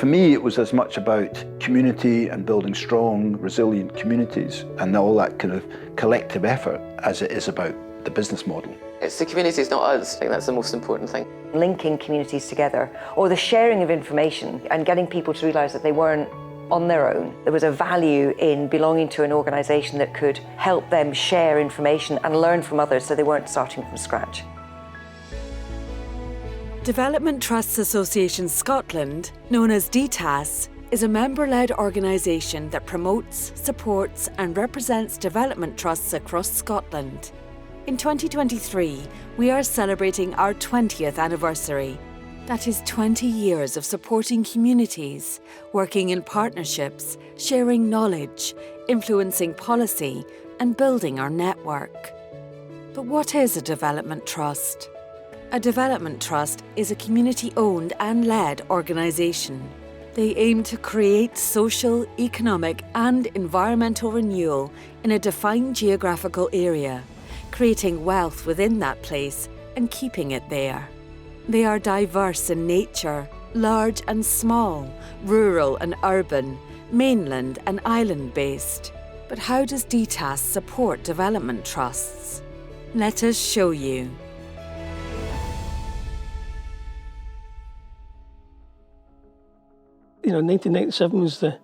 me, it was as much about community and building strong, resilient communities and all that kind of collective effort as it is about the business model. It's the communities, not us. I think that's the most important thing. Linking communities together, or the sharing of information and getting people to realise that they weren't on their own. There was a value in belonging to an organisation that could help them share information and learn from others so they weren't starting from scratch. Development Trusts Association Scotland, known as DTAS, is a member-led organisation that promotes, supports and represents development trusts across Scotland. In 2023, we are celebrating our 20th anniversary. That is 20 years of supporting communities, working in partnerships, sharing knowledge, influencing policy and building our network. But what is a development trust? A development trust is a community-owned and led organisation. They aim to create social, economic and environmental renewal in a defined geographical area, creating wealth within that place and keeping it there. They are diverse in nature, large and small, rural and urban, mainland and island-based. But how does DTAS support development trusts? Let us show you. You know, 1997 was the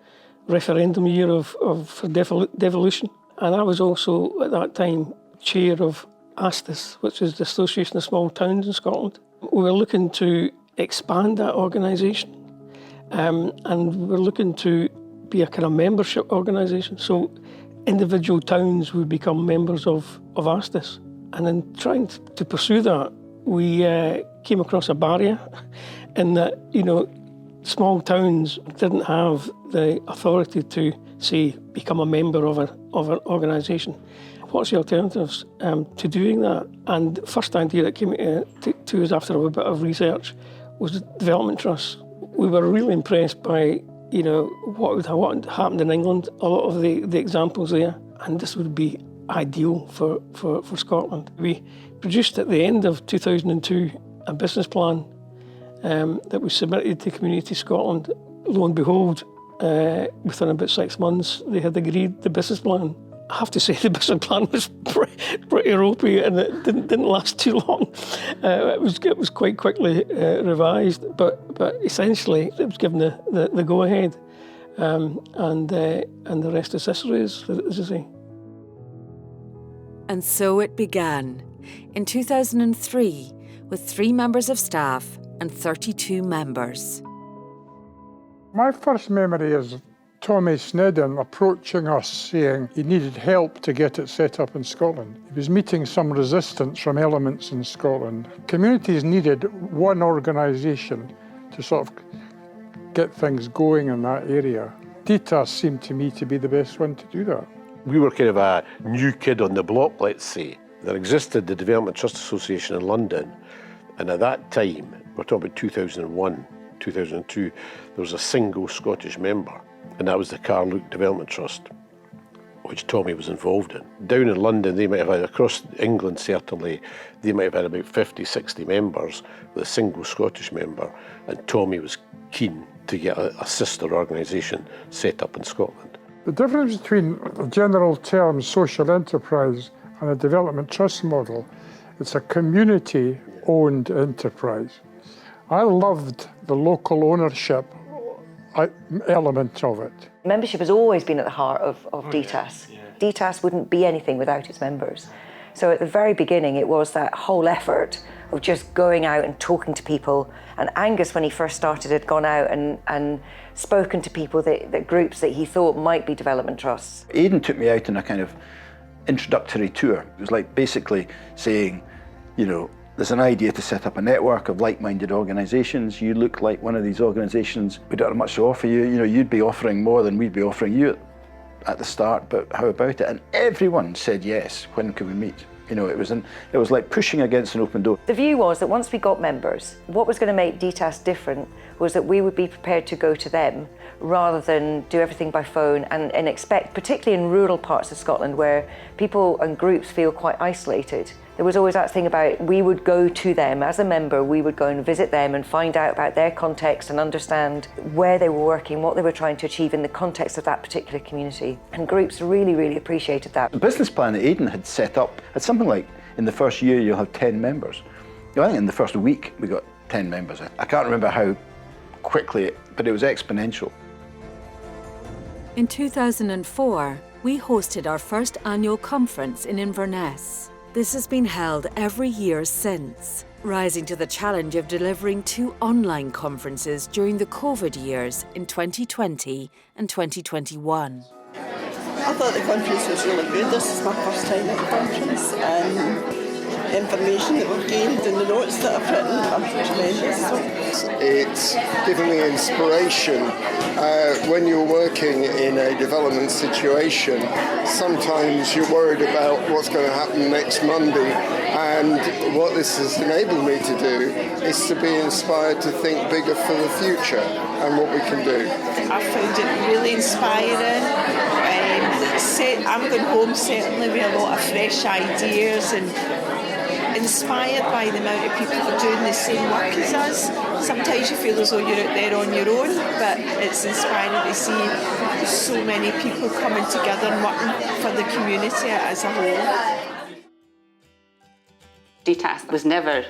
referendum year for devolution, and I was also at that time chair of ASTIS, which is the Association of Small Towns in Scotland. We were looking to expand that organisation, and we were looking to be a kind of membership organisation. So individual towns would become members of ASTIS. And in trying to pursue that, we came across a barrier in that, you know, small towns didn't have the authority to, say, become a member of an organisation. What's the alternatives to doing that? And the first idea that came to us after a bit of research was development trusts. We were really impressed by, you know, what happened in England, a lot of the examples there, and this would be ideal for Scotland. We produced at the end of 2002 a business plan that was submitted to Community Scotland. Lo and behold, within about 6 months, they had agreed the business plan. I have to say the business plan was pretty ropey, and it didn't last too long. It was quite quickly revised, but essentially it was given the go-ahead, and the rest is history, as I say. And so it began, in 2003, with 3 members of staff and 32 members. My first memory is Tommy Snedden approaching us saying he needed help to get it set up in Scotland. He was meeting some resistance from elements in Scotland. Communities needed one organisation to sort of get things going in that area. DTAS seemed to me to be the best one to do that. We were kind of a new kid on the block, let's say. There existed the Development Trust Association in London, and at that time, we're talking about 2001, 2002, there was a single Scottish member, and that was the Carluke Development Trust, which Tommy was involved in. Down in London, they might have had, across England certainly, they might have had about 50, 60 members with a single Scottish member, and Tommy was keen to get a sister organisation set up in Scotland. The difference between the general term social enterprise and a development trust model, it's a community-owned enterprise. I loved the local ownership element of it. Membership has always been at the heart of DTAS. Yeah. DTAS wouldn't be anything without its members. So at the very beginning, it was that whole effort of just going out and talking to people. And Angus, when he first started, had gone out and spoken to people, that groups that he thought might be development trusts. Aidan took me out on a kind of introductory tour. It was like basically saying, you know, there's an idea to set up a network of like-minded organisations. You look like one of these organisations. We don't have much to offer you. You know, you'd be offering more than we'd be offering you at the start, but how about it? And everyone said yes. When can we meet? You know, it was like pushing against an open door. The view was that once we got members, what was going to make DTAS different was that we would be prepared to go to them rather than do everything by phone and expect, particularly in rural parts of Scotland where people and groups feel quite isolated, There was always that thing about we would go to them as a member, we would go and visit them and find out about their context and understand where they were working, what they were trying to achieve in the context of that particular community. And groups really, really appreciated that. The business plan that Aidan had set up had something like, in the first year you'll have 10 members. I think in the first week we got 10 members. I can't remember how quickly, but it was exponential. In 2004, we hosted our first annual conference in Inverness. This has been held every year since, rising to the challenge of delivering 2 online conferences during the COVID years in 2020 and 2021. I thought the conference was really good. This is my first time at the conference, and the information that we've gained and the notes that I've written are tremendous. It's given me inspiration. When you're working in a development situation, sometimes you're worried about what's going to happen next Monday, and what this has enabled me to do is to be inspired to think bigger for the future and what we can do. I found it really inspiring. I'm going home certainly with a lot of fresh ideas and inspired by the amount of people that are doing the same work as us. Sometimes you feel as though you're out there on your own, but it's inspiring to see so many people coming together and working for the community as a whole. DTAS was never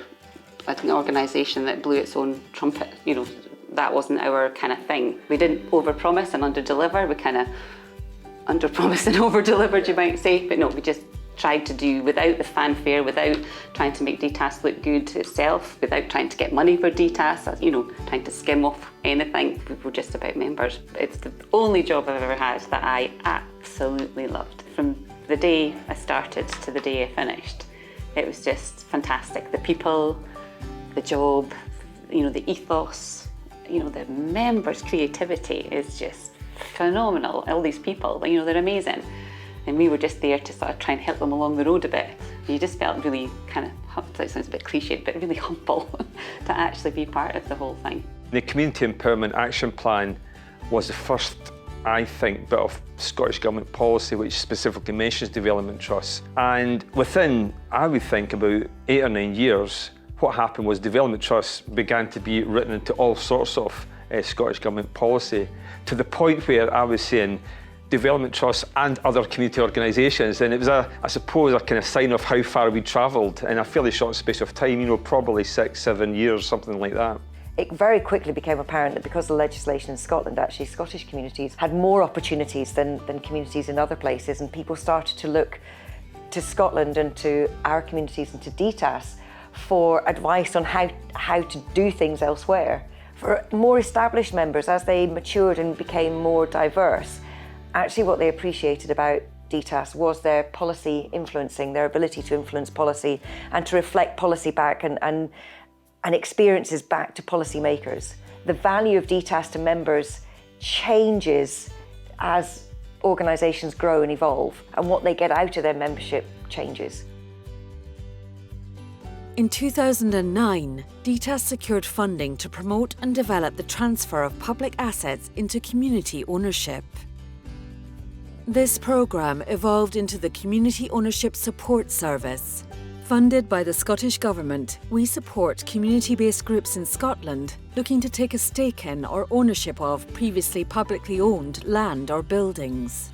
an organisation that blew its own trumpet. You know, that wasn't our kind of thing. We didn't overpromise and underdeliver. We kind of underpromised and overdelivered, you might say. But no, we just tried to do without the fanfare, without trying to make DTAS look good itself, without trying to get money for DTAS, you know, trying to skim off anything. We were just about members. It's the only job I've ever had that I absolutely loved. From the day I started to the day I finished, it was just fantastic. The people, the job, you know, the ethos, you know, the members' creativity is just phenomenal. All these people, you know, they're amazing. And we were just there to sort of try and help them along the road a bit. And you just felt really kind of, it sounds a bit cliched, but really humble to actually be part of the whole thing. The Community Empowerment Action Plan was the first, I think, bit of Scottish Government policy which specifically mentions development trusts. And within, I would think, about 8 or 9 years, what happened was development trusts began to be written into all sorts of Scottish Government policy, to the point where I was saying development trusts and other community organisations, and it was, I suppose, a kind of sign of how far we'd travelled in a fairly short space of time, you know, probably 6, 7 years, something like that. It very quickly became apparent that because of the legislation in Scotland, actually Scottish communities had more opportunities than communities in other places, and people started to look to Scotland and to our communities and to DTAS for advice on how to do things elsewhere. For more established members, as they matured and became more diverse, actually what they appreciated about DTAS was their policy influencing, their ability to influence policy and to reflect policy back and experiences back to policymakers. The value of DTAS to members changes as organisations grow and evolve, and what they get out of their membership changes. In 2009, DTAS secured funding to promote and develop the transfer of public assets into community ownership. This programme evolved into the Community Ownership Support Service. Funded by the Scottish Government, we support community-based groups in Scotland looking to take a stake in or ownership of previously publicly owned land or buildings.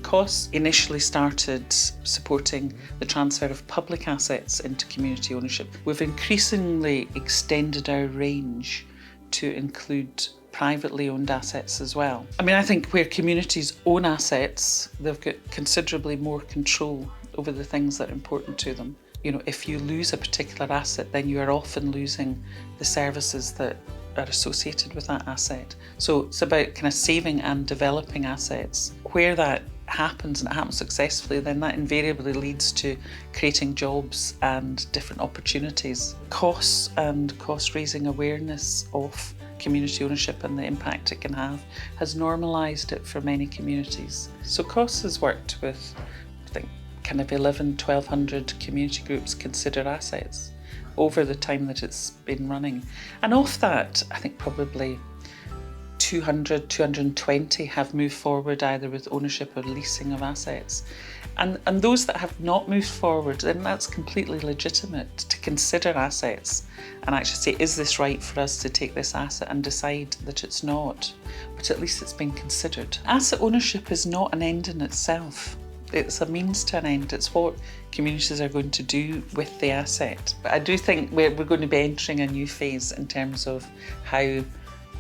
COS initially started supporting the transfer of public assets into community ownership. We've increasingly extended our range to include privately owned assets as well. I mean, I think where communities own assets, they've got considerably more control over the things that are important to them. You know, if you lose a particular asset, then you are often losing the services that are associated with that asset. So it's about kind of saving and developing assets. Where that happens and it happens successfully, then that invariably leads to creating jobs and different opportunities. Costs and cost-raising awareness of community ownership and the impact it can have has normalised it for many communities. So COS has worked with, I think, kind of 1,100 community groups consider assets over the time that it's been running. And of that, I think probably 200, 220 have moved forward either with ownership or leasing of assets. And those that have not moved forward, then that's completely legitimate to consider assets and actually say, is this right for us to take this asset, and decide that it's not, but at least it's been considered. Asset ownership is not an end in itself. It's a means to an end. It's what communities are going to do with the asset. But I do think we're going to be entering a new phase in terms of how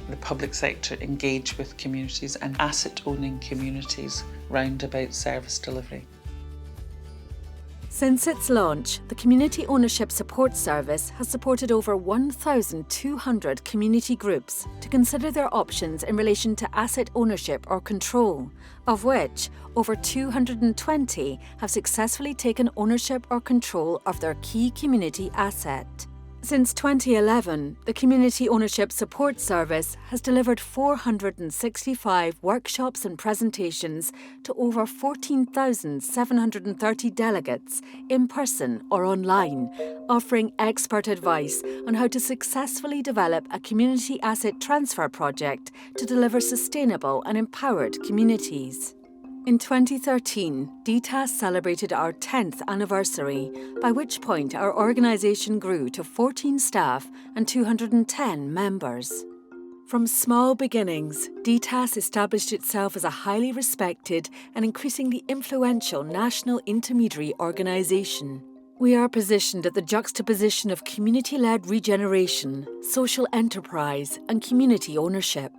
the public sector engage with communities and asset owning communities round about service delivery. Since its launch, the Community Ownership Support Service has supported over 1,200 community groups to consider their options in relation to asset ownership or control, of which over 220 have successfully taken ownership or control of their key community asset. Since 2011, the Community Ownership Support Service has delivered 465 workshops and presentations to over 14,730 delegates in person or online, offering expert advice on how to successfully develop a community asset transfer project to deliver sustainable and empowered communities. In 2013, DTAS celebrated our 10th anniversary, by which point our organisation grew to 14 staff and 210 members. From small beginnings, DTAS established itself as a highly respected and increasingly influential national intermediary organisation. We are positioned at the juxtaposition of community-led regeneration, social enterprise and community ownership.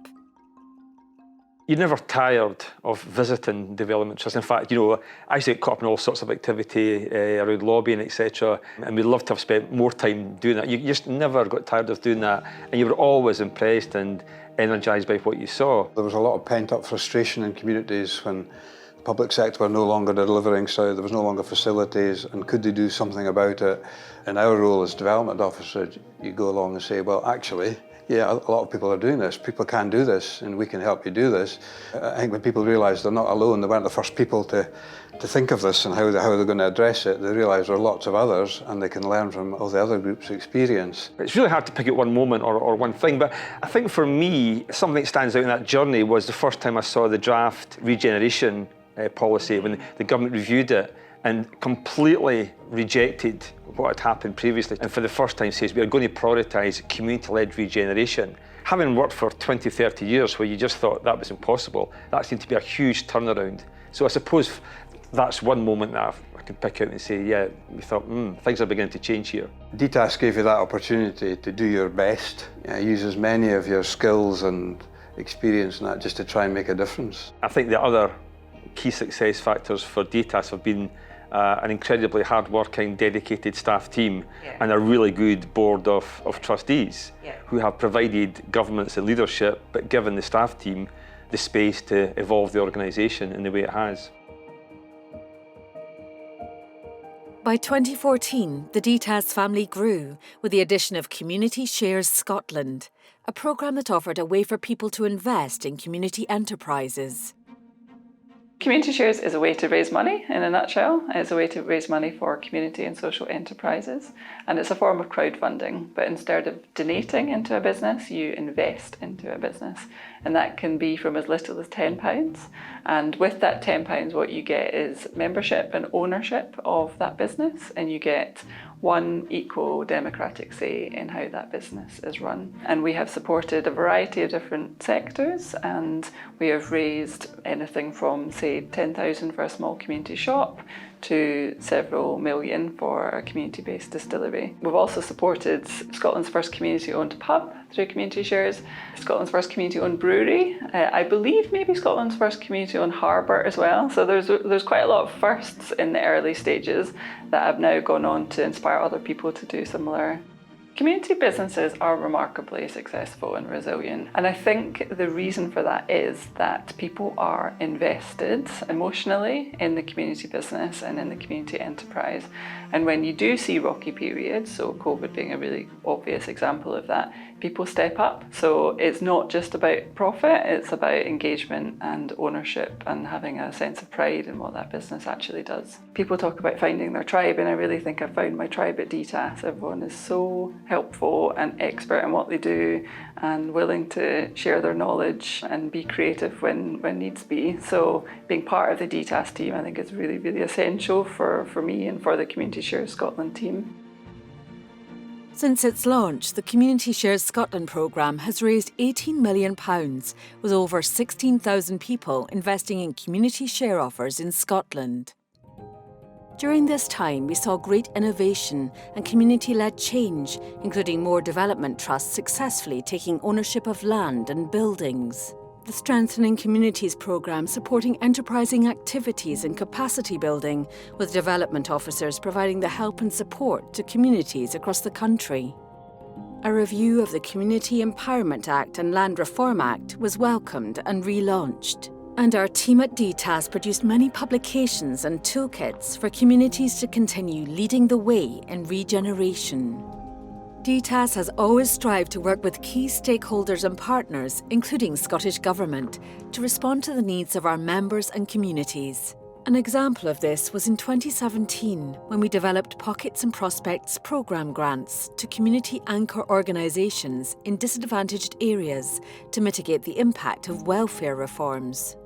You're never tired of visiting development trusts. In fact, I used to get caught up in all sorts of activity around lobbying, etc. And we'd love to have spent more time doing that. You just never got tired of doing that. And you were always impressed and energised by what you saw. There was a lot of pent-up frustration in communities when the public sector were no longer delivering, so there was no longer facilities, and could they do something about it? In our role as development officer, you go along and say, well, actually, yeah, a lot of people are doing this. People can do this, and we can help you do this. I think when people realise they're not alone, they weren't the first people to think of this and how they're going to address it. They realise there are lots of others, and they can learn from all the other groups' experience. It's really hard to pick out one moment or one thing, but I think for me, something that stands out in that journey was the first time I saw the draft regeneration policy when the government reviewed it and completely rejected what had happened previously, and for the first time says we are going to prioritise community-led regeneration. Having worked for 20, 30 years where you just thought that was impossible, that seemed to be a huge turnaround. So I suppose that's one moment that I can pick out and say, yeah, we thought, things are beginning to change here. DTAS gave you that opportunity to do your best, use as many of your skills and experience in that just to try and make a difference. I think the other key success factors for DTAS have been an incredibly hard-working, dedicated staff team and a really good board of trustees who have provided governments and leadership but given the staff team the space to evolve the organisation in the way it has. By 2014, the DTAS family grew with the addition of Community Shares Scotland, a programme that offered a way for people to invest in community enterprises. Community Shares is a way to raise money, in a nutshell. It's a way to raise money for community and social enterprises, and it's a form of crowdfunding, but instead of donating into a business, you invest into a business, and that can be from as little as £10, and with that £10 what you get is membership and ownership of that business, and you get one equal democratic say in how that business is run. And we have supported a variety of different sectors, and we have raised anything from, say, 10,000 for a small community shop to several million for a community-based distillery. We've also supported Scotland's first community-owned pub through Community Shares, Scotland's first community-owned brewery, I believe maybe Scotland's first community-owned harbour as well. So there's quite a lot of firsts in the early stages that have now gone on to inspire other people to do similar. Community businesses are remarkably successful and resilient, and I think the reason for that is that people are invested emotionally in the community business and in the community enterprise. And when you do see rocky periods, so COVID being a really obvious example of that, people step up. So it's not just about profit, it's about engagement and ownership and having a sense of pride in what that business actually does. People talk about finding their tribe, and I really think I've found my tribe at DTAS. Everyone is so helpful and expert in what they do and willing to share their knowledge and be creative when needs be. So being part of the DTAS team, I think, is really, really essential for me and for the Community Shares Scotland team. Since its launch, the Community Shares Scotland programme has raised £18 million, with over 16,000 people investing in community share offers in Scotland. During this time, we saw great innovation and community-led change, including more development trusts successfully taking ownership of land and buildings. The Strengthening Communities programme supporting enterprising activities and capacity building, with development officers providing the help and support to communities across the country. A review of the Community Empowerment Act and Land Reform Act was welcomed and relaunched. And our team at DTAS produced many publications and toolkits for communities to continue leading the way in regeneration. DTAS has always strived to work with key stakeholders and partners, including Scottish Government, to respond to the needs of our members and communities. An example of this was in 2017, when we developed Pockets and Prospects programme grants to community anchor organisations in disadvantaged areas to mitigate the impact of welfare reforms.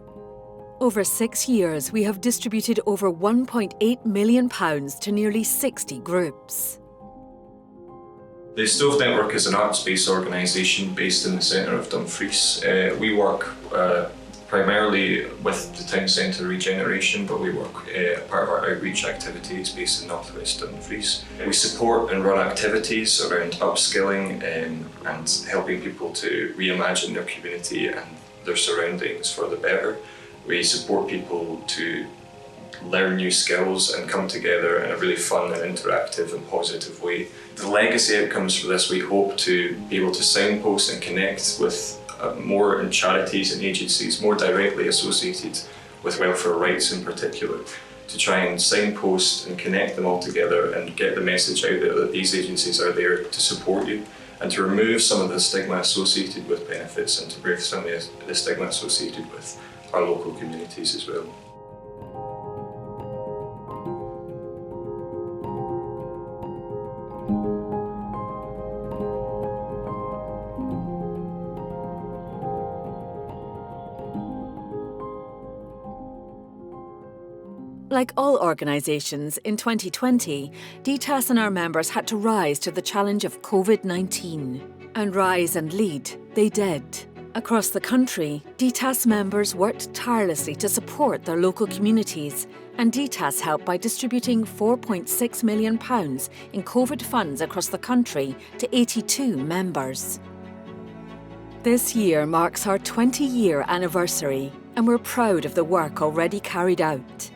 Over 6 years, we have distributed over £1.8 million to nearly 60 groups. The Stove Network is an arts-based organisation based in the centre of Dumfries. We work primarily with the town centre regeneration, but we work part of our outreach activities based in North West Dumfries. We support and run activities around upskilling and helping people to reimagine their community and their surroundings for the better. We support people to learn new skills and come together in a really fun and interactive and positive way. The legacy outcomes for this, we hope to be able to signpost and connect with more charities and agencies more directly associated with welfare rights in particular, to try and signpost and connect them all together and get the message out there that these agencies are there to support you, and to remove some of the stigma associated with benefits and to remove some of the stigma associated with our local communities as well. Like all organisations, in 2020, DTAS and our members had to rise to the challenge of COVID-19. And rise and lead, they did. Across the country, DTAS members worked tirelessly to support their local communities, and DTAS helped by distributing £4.6 million in COVID funds across the country to 82 members. This year marks our 20-year anniversary, and we're proud of the work already carried out.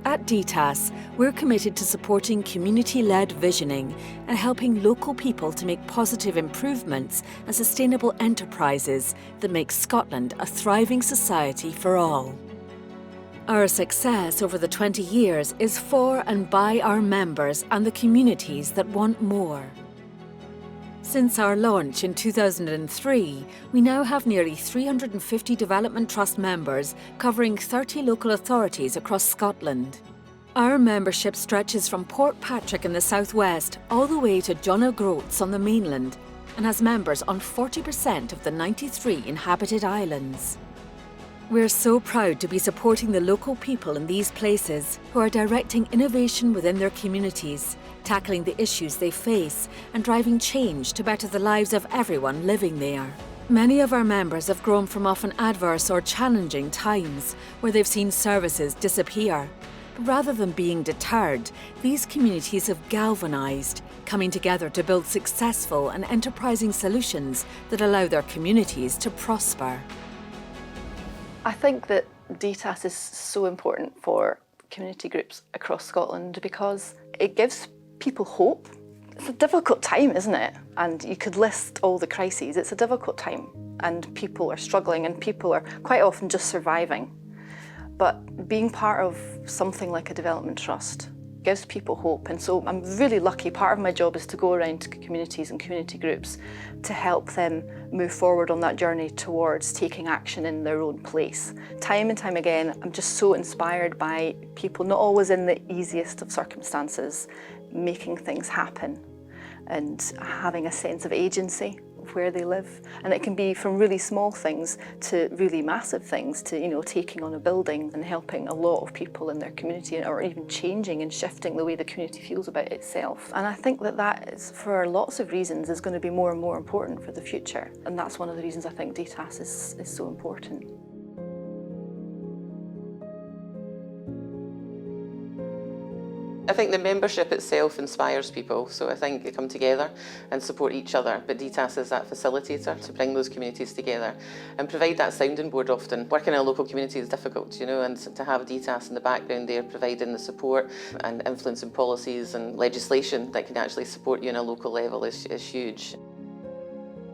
At DTAS, we're committed to supporting community-led visioning and helping local people to make positive improvements and sustainable enterprises that make Scotland a thriving society for all. Our success over the 20 years is for and by our members and the communities that want more. Since our launch in 2003, we now have nearly 350 Development Trust members covering 30 local authorities across Scotland. Our membership stretches from Port Patrick in the southwest all the way to John O'Groats on the mainland and has members on 40% of the 93 inhabited islands. We're so proud to be supporting the local people in these places who are directing innovation within their communities, tackling the issues they face and driving change to better the lives of everyone living there. Many of our members have grown from often adverse or challenging times where they've seen services disappear. But rather than being deterred, these communities have galvanised, coming together to build successful and enterprising solutions that allow their communities to prosper. I think that DTAS is so important for community groups across Scotland because it gives people hope. It's a difficult time, isn't it? And you could list all the crises. It's a difficult time and people are struggling and people are quite often just surviving. But being part of something like a development trust gives people hope. And so I'm really lucky. Part of my job is to go around to communities and community groups to help them move forward on that journey towards taking action in their own place. Time and time again, I'm just so inspired by people, not always in the easiest of circumstances, making things happen and having a sense of agency of where they live. And it can be from really small things to really massive things, to, you know, taking on a building and helping a lot of people in their community, or even changing and shifting the way the community feels about itself. And I think that that is, for lots of reasons, is going to be more and more important for the future. And that's one of the reasons I think DTAS is so important. I think the membership itself inspires people, so I think they come together and support each other, but DTAS is that facilitator to bring those communities together and provide that sounding board often. Working in a local community is difficult, you know, and to have DTAS in the background there providing the support and influencing policies and legislation that can actually support you on a local level is huge.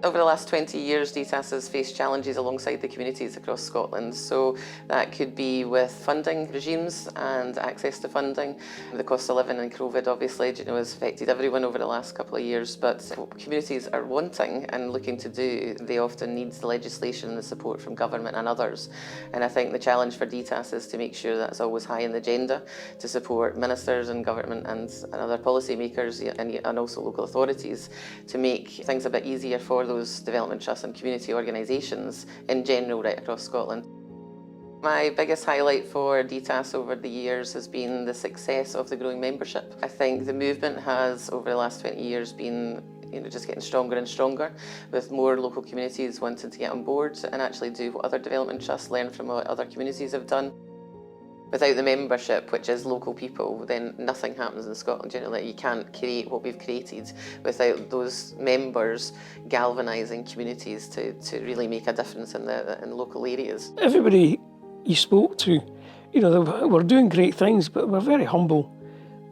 Over the last 20 years, DTAS has faced challenges alongside the communities across Scotland. So that could be with funding regimes and access to funding. The cost of living and COVID obviously, you know, has affected everyone over the last couple of years. But what communities are wanting and looking to do, they often need the legislation and the support from government and others. And I think the challenge for DTAS is to make sure that's always high in the agenda, to support ministers and government and other policy makers and also local authorities to make things a bit easier for those development trusts and community organisations in general right across Scotland. My biggest highlight for DTAS over the years has been the success of the growing membership. I think the movement has, over the last 20 years, been just getting stronger and stronger, with more local communities wanting to get on board and actually do what other development trusts learn from what other communities have done. Without the membership, which is local people, then nothing happens in Scotland. You know, that you can't create what we've created without those members galvanising communities to really make a difference in the local areas. Everybody you spoke to, you know, they were doing great things, but were very humble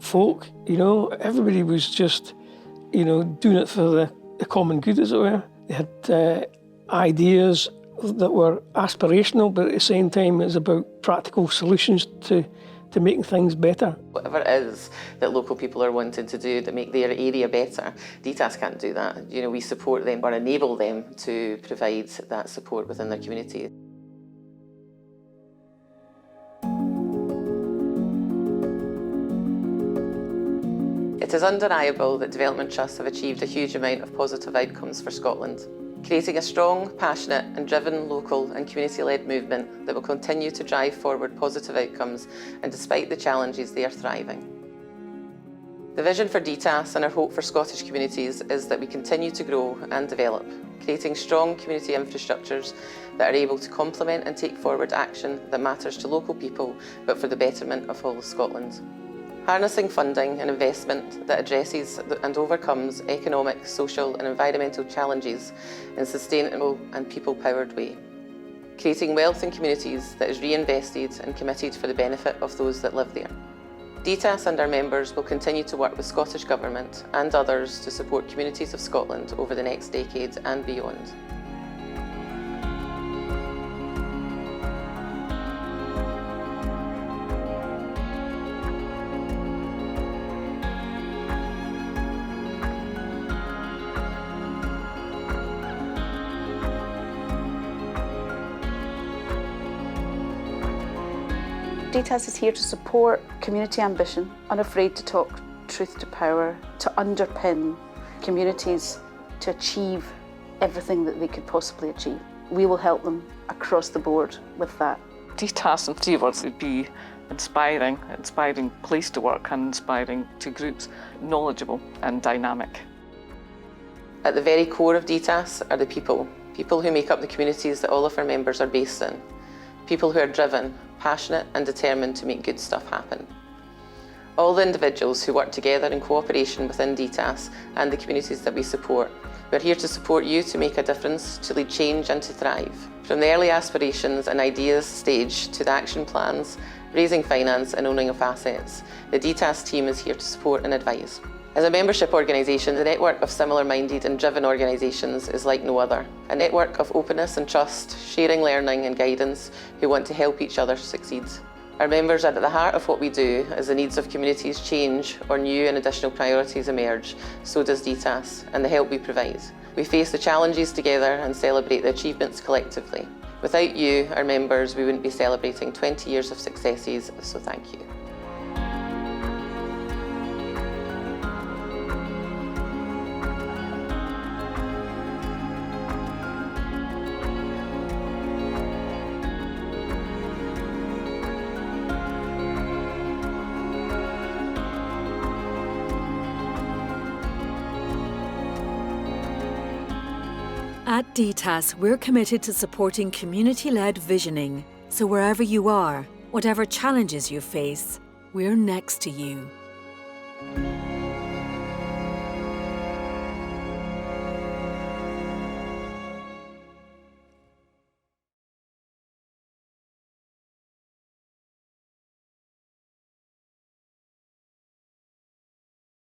folk. You know, everybody was just, you know, doing it for the common good, as it were. They had ideas that were aspirational, but at the same time it's about practical solutions to making things better. Whatever it is that local people are wanting to do to make their area better, DTAS can't do that. You know, we support them or enable them to provide that support within their community. It is undeniable that development trusts have achieved a huge amount of positive outcomes for Scotland, creating a strong, passionate and driven local and community-led movement that will continue to drive forward positive outcomes, and despite the challenges, they are thriving. The vision for DTAS and our hope for Scottish communities is that we continue to grow and develop, creating strong community infrastructures that are able to complement and take forward action that matters to local people, but for the betterment of all of Scotland. Harnessing funding and investment that addresses and overcomes economic, social and environmental challenges in a sustainable and people-powered way. Creating wealth in communities that is reinvested and committed for the benefit of those that live there. DTAS and our members will continue to work with Scottish Government and others to support communities of Scotland over the next decade and beyond. DTAS is here to support community ambition, unafraid to talk truth to power, to underpin communities to achieve everything that they could possibly achieve. We will help them across the board with that. DTAS in 3 words would be inspiring place to work and inspiring to groups, knowledgeable and dynamic. At the very core of DTAS are the people who make up the communities that all of our members are based in. People who are driven, passionate and determined to make good stuff happen. All the individuals who work together in cooperation within DTAS and the communities that we support. We're here to support you to make a difference, to lead change and to thrive. From the early aspirations and ideas stage to the action plans, raising finance and owning of assets, the DTAS team is here to support and advise. As a membership organisation, the network of similar-minded and driven organisations is like no other. A network of openness and trust, sharing learning and guidance, who want to help each other succeed. Our members are at the heart of what we do as the needs of communities change or new and additional priorities emerge. So does DTAS and the help we provide. We face the challenges together and celebrate the achievements collectively. Without you, our members, we wouldn't be celebrating 20 years of successes, so thank you. At DTAS, we're committed to supporting community-led visioning. So wherever you are, whatever challenges you face, we're next to you.